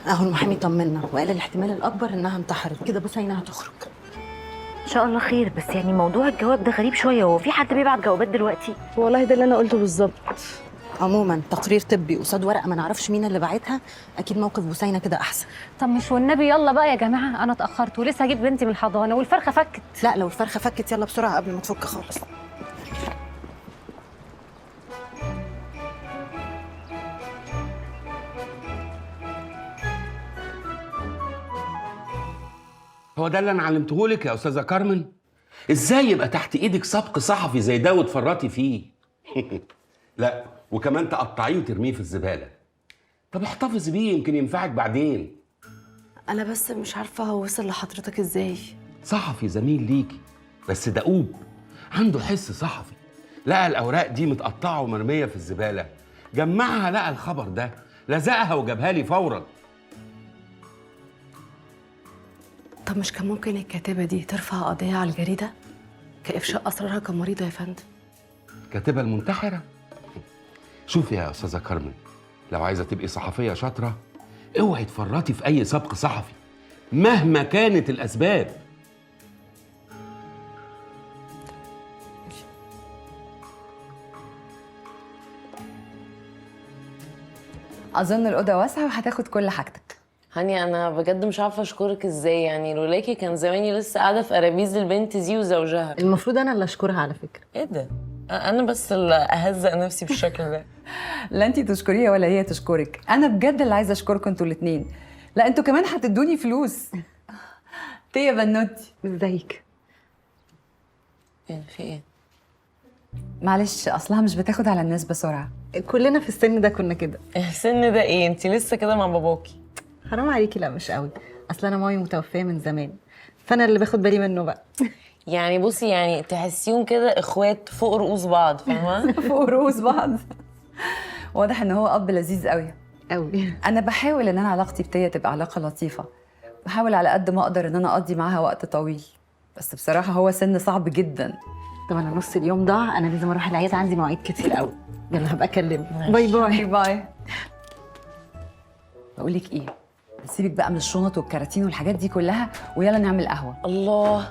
اهو المحامي طمنا وقال الاحتمال الاكبر انها انتحرت. كده بثينه هتخرج. ان شاء الله خير. بس يعني موضوع الجواب ده غريب شويه، هو في حد بيبعت جوابات دلوقتي؟ والله ده اللي انا قلته بالظبط. عموما تقرير طبي قصاد ورقه ما نعرفش مين اللي باعتها، اكيد موقف بثينه كده احسن. طب مش والنبي يلا بقى يا جماعه، انا اتاخرت ولسه هجيب بنتي من الحضانه والفرخه فكت. لا لو الفرخه فكت يلا بسرعه قبل ما تفك خالص. هو ده اللي انا علمتهولك يا استاذه كارمن؟ ازاي يبقى تحت ايدك سبق صحفي زي ده وتفرطي فيه؟ لا وكمان تقطعيه وترميه في الزباله. طب احتفظي بيه يمكن ينفعك بعدين. انا بس مش عارفه هو وصل لحضرتك ازاي. صحفي زميل ليكي بس دؤوب، عنده حس صحفي. لقى الاوراق دي متقطعه ومرميه في الزباله، جمعها لقى الخبر ده، لزقها وجابها لي فورا. طب مش كان ممكن الكاتبه دي ترفع قضيه على الجريده كافشاء اسرارها كمريضه يا فندم؟ كاتبه المنتحره؟ شوفي يا استاذه كارمن، لو عايزه تبقي صحفيه شاطره اوعي تفرطي في اي سبق صحفي مهما كانت الاسباب. اظن الاوضه واسعه وهتاخد كل حاجتك. هاني انا بجد مش عارفه اشكرك ازاي، يعني لولاكي كان زماني لسه قاعده في قرابيز البنت دي وزوجها. المفروض انا اللي اشكرها على فكره. ايه ده؟ انا بس اللي اهزق نفسي بالشكل ده. لا انتي تشكريها ولا هي تشكرك، انا بجد اللي عايزه اشكركم انتوا الاثنين. لا انتوا كمان هتدوني فلوس. يا بنوتي ازيك؟ ايه في ايه؟ معلش اصلها مش بتاخد على الناس بسرعه. كلنا في السن ده كنا كده. السن ده ايه؟ انت لسه كده مع باباكي؟ حرام عليكي. لا مش قوي، اصل انا مامي متوفيه من زمان فانا اللي باخد بالي منه بقى. يعني بصي يعني تحسيهم كده اخوات فوق رؤوس بعض، فاهمه؟ فوق رؤوس بعض. واضح ان هو اب لذيذ قوي قوي. انا بحاول ان انا علاقتي بتيا تبقى علاقه لطيفه، بحاول على قد ما اقدر ان انا اقضي معاها وقت طويل، بس بصراحه هو سن صعب جدا. طب انا نص اليوم ضاع، انا لازم اروح العياده عندي مواعيد كتير قوي. يلا هبقى اكلمك. باي باي. باي. بقول لك ايه، سيبك بقى من الشنط والكراتين والحاجات دي كلها ويلا نعمل قهوه. الله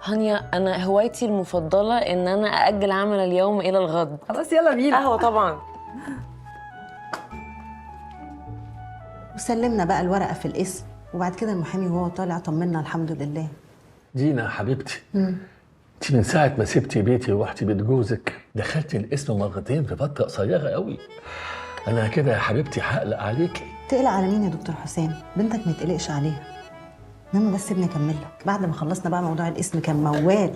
هانيا، انا هوايتي المفضله ان انا ااجل عمل اليوم الى الغد. خلاص يلا بينا. قهوه طبعا. وسلمنا بقى الورقه في الاسم، وبعد كده المحامي وهو طالع طمنا الحمد لله. دينا حبيبتي، انت من ساعة ما سبتي بيتي ورحتي بيت جوزك دخلتي الاسم مرتين في فترة قصيرة قوي. أنا كده يا حبيبتي هقلق عليكي. تقلق على مين يا دكتور حسام؟ بنتك ما يتقلقش عليها. انما بس ابني اكمل لك، بعد ما خلصنا بقى موضوع الاسم كان موال.